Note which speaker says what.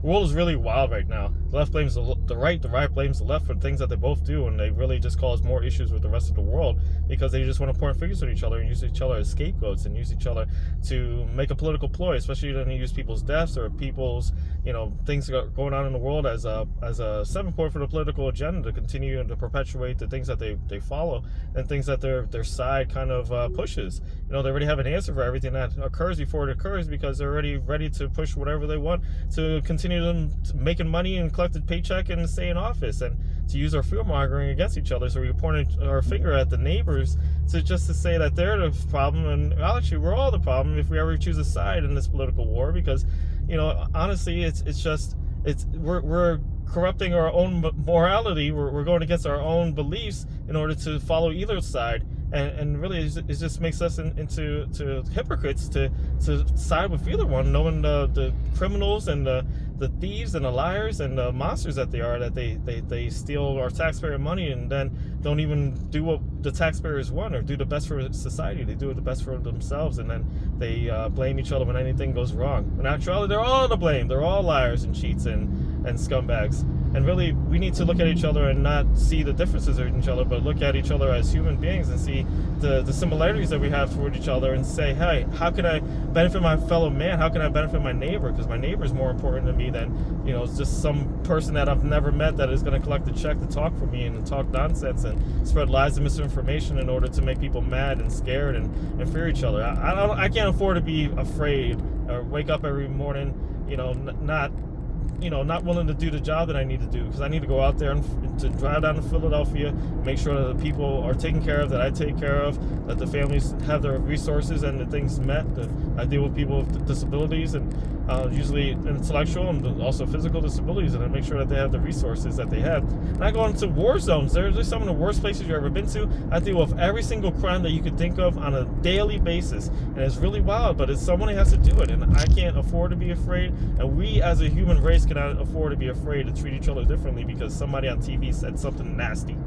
Speaker 1: world is really wild right now. The left blames the right blames the left for things that they both do, and they really just cause more issues with the rest of the world because they just want to point fingers at each other and use each other as scapegoats and use each other to make a political ploy, especially when they use people's deaths or people's, things going on in the world as a seven point for the political agenda to continue and to perpetuate the things that they follow and things that their side kind of pushes. They already have an answer for everything that occurs before it occurs because they're already ready to push whatever they want to continue them making money and collect a paycheck and stay in office, and to use our fear mongering against each other. So we point our finger at the neighbors to say that they're the problem, and actually we're all the problem if we ever choose a side in this political war, because honestly we're corrupting our own morality. We're going against our own beliefs in order to follow either side, and really it just makes us into hypocrites to side with either one, knowing the criminals and the thieves and the liars and the monsters that they are, that they steal our taxpayer money and then don't even do what the taxpayers want or do the best for society. They do the best for themselves, and then they blame each other when anything goes wrong. In actuality, they're all to blame. They're all liars and cheats and scumbags. And really, we need to look at each other and not see the differences in each other, but look at each other as human beings and see the similarities that we have toward each other and say, hey, how can I benefit my fellow man? How can I benefit my neighbor? Because my neighbor is more important to me than, just some person that I've never met that is going to collect a check to talk for me and talk nonsense and spread lies and misinformation in order to make people mad and scared and fear each other. I can't afford to be afraid or wake up every morning, not willing to do the job that I need to do, because I need to go out there and to drive down to Philadelphia, make sure that the people are taken care of, that I take care of, that the families have their resources and the things met. I deal with people with disabilities and usually intellectual and also physical disabilities, and I make sure that they have the resources that they have. And I go into war zones. They're some of the worst places you've ever been to. I deal with every single crime that you could think of on a daily basis, and it's really wild, but someone has to do it, and I can't afford to be afraid, and we as a human race cannot afford to be afraid to treat each other differently because somebody on TV said something nasty.